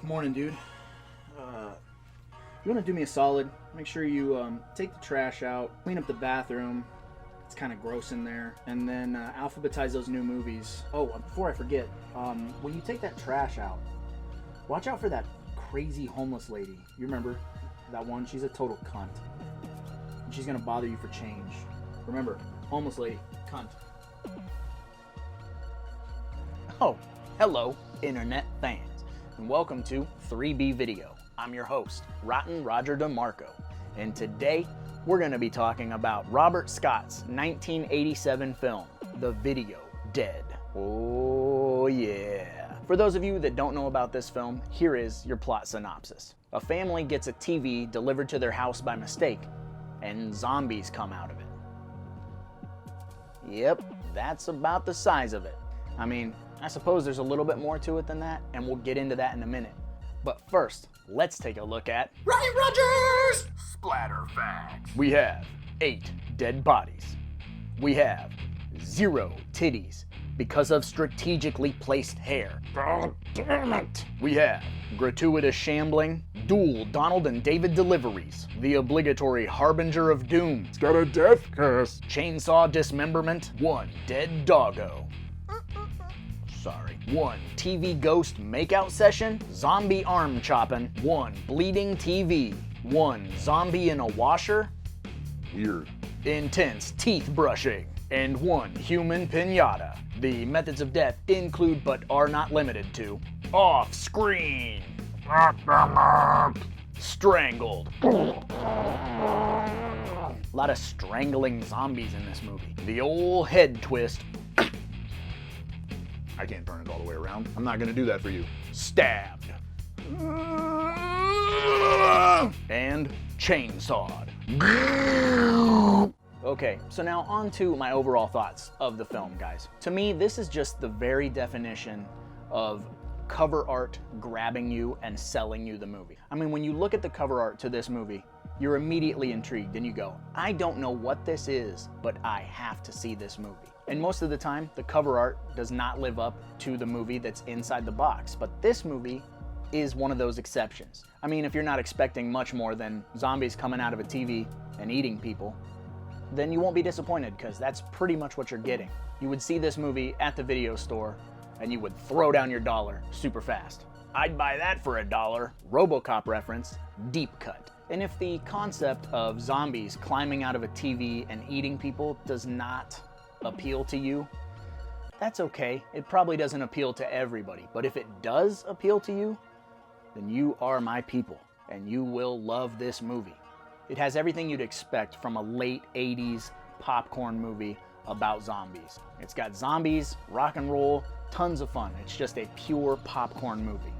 Morning, dude. You want to do me a solid? Make sure you take the trash out, clean up the bathroom. It's kind of gross in there. And then alphabetize those new movies. Oh, before I forget, when you take that trash out, watch out for that crazy homeless lady. You remember that one? She's a total cunt. And she's going to bother you for change. Remember, homeless lady, cunt. Oh, hello, internet fans, and welcome to 3B Video. I'm your host, Rotten Roger DeMarco, and today we're going to be talking about Robert Scott's 1987 film, The Video Dead. Oh yeah. For those of you that don't know about this film, here is your plot synopsis. A family gets a TV delivered to their house by mistake, and zombies come out of it. Yep, that's about the size of it. I mean, I suppose there's a little bit more to it than that, and we'll get into that in a minute. But first, let's take a look at Rotten Rogers! Splatter facts. We have 8 dead bodies. We have 0 titties because of strategically placed hair. God damn it! We have gratuitous shambling, dual Donald and David deliveries, the obligatory harbinger of doom, It's got a death curse. chainsaw dismemberment, 1 dead doggo. Sorry. 1 TV ghost makeout session, zombie arm chopping, 1 bleeding TV, 1 zombie in a washer, Weird. intense teeth brushing, and 1 human pinata. The methods of death include but are not limited to off screen, Lock them up. strangled. A lot of strangling zombies in this movie. The old head twist, I can't turn it all the way around. I'm not gonna do that for you. stabbed, and chainsawed. Okay, so now on to my overall thoughts of the film, guys. To me, this is just the very definition of cover art grabbing you and selling you the movie. I mean, when you look at the cover art to this movie, you're immediately intrigued and you go, I don't know what this is, but I have to see this movie. And most of the time, the cover art does not live up to the movie that's inside the box, but this movie is one of those exceptions. I mean, if you're not expecting much more than zombies coming out of a TV and eating people, then you won't be disappointed, because that's pretty much what you're getting. You would see this movie at the video store and you would throw down your dollar super fast. I'd buy that for $1. RoboCop reference, deep cut. And if the concept of zombies climbing out of a TV and eating people does not appeal to you, that's okay. It probably doesn't appeal to everybody, but if it does appeal to you, then you are my people and you will love this movie. It has everything you'd expect from a late 80s popcorn movie about zombies. It's got zombies, rock and roll, tons of fun. It's just a pure popcorn movie.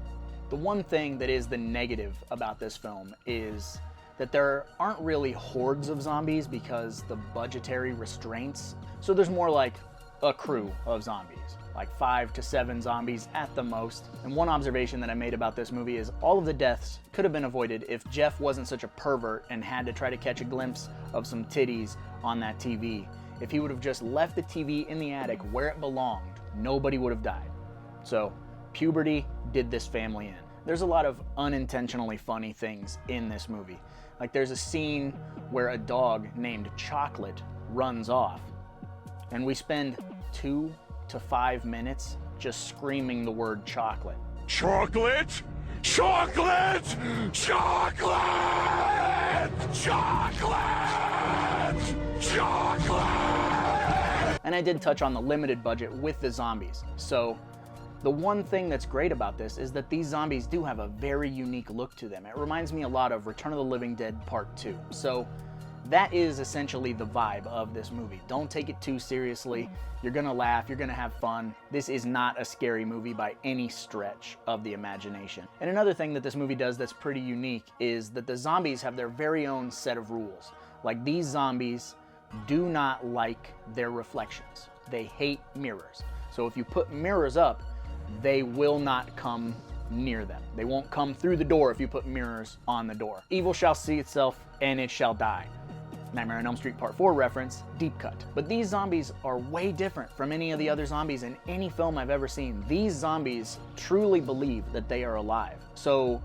The one thing that is the negative about this film is that there aren't really hordes of zombies because the budgetary restraints. So there's more like a crew of zombies, like 5 to 7 zombies at the most. And one observation that I made about this movie is all of the deaths could have been avoided if Jeff wasn't such a pervert and had to try to catch a glimpse of some titties on that TV. If he would have just left the TV in the attic where it belonged, nobody would have died. So puberty did this family in. There's a lot of unintentionally funny things in this movie. Like there's a scene where a dog named Chocolate runs off, and we spend 2 to 5 minutes just screaming the word chocolate. Chocolate! Chocolate! Chocolate! Chocolate! Chocolate! And I did touch on the limited budget with the zombies. So the one thing that's great about this is that these zombies do have a very unique look to them. It reminds me a lot of Return of the Living Dead Part 2. So that is essentially the vibe of this movie. Don't take it too seriously. You're gonna laugh, you're gonna have fun. This is not a scary movie by any stretch of the imagination. And another thing that this movie does that's pretty unique is that the zombies have their very own set of rules. Like, these zombies do not like their reflections. They hate mirrors. So if you put mirrors up, they will not come near them. They won't come through the door if you put mirrors on the door. Evil shall see itself and it shall die. Nightmare on Elm Street Part 4 reference, deep cut. But these zombies are way different from any of the other zombies in any film I've ever seen. These zombies truly believe that they are alive. So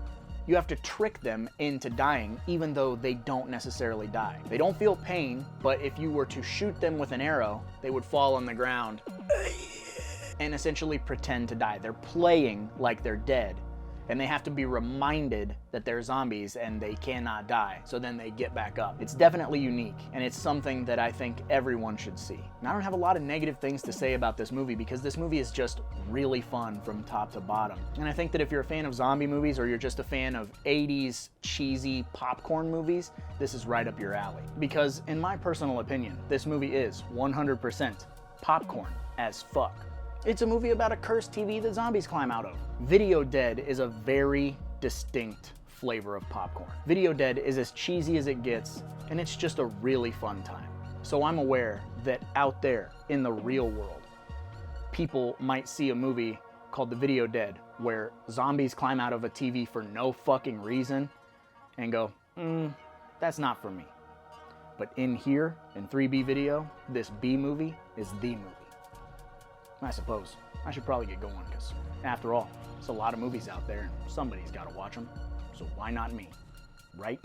you have to trick them into dying even though they don't necessarily die. They don't feel pain, but if you were to shoot them with an arrow, they would fall on the ground and essentially pretend to die. They're playing like they're dead, and they have to be reminded that they're zombies and they cannot die, so then they get back up. It's definitely unique, and it's something that I think everyone should see. And I don't have a lot of negative things to say about this movie because this movie is just really fun from top to bottom. And I think that if you're a fan of zombie movies or you're just a fan of 80s cheesy popcorn movies, this is right up your alley. Because in my personal opinion, this movie is 100% popcorn as fuck. It's a movie about a cursed TV that zombies climb out of. Video Dead is a very distinct flavor of popcorn. Video Dead is as cheesy as it gets, and it's just a really fun time. So I'm aware that out there in the real world, people might see a movie called The Video Dead where zombies climb out of a TV for no fucking reason and go, that's not for me. But in here, in 3B Video, this B movie is the movie. I suppose I should probably get going because, after all, there's a lot of movies out there and somebody's got to watch them, so why not me, right?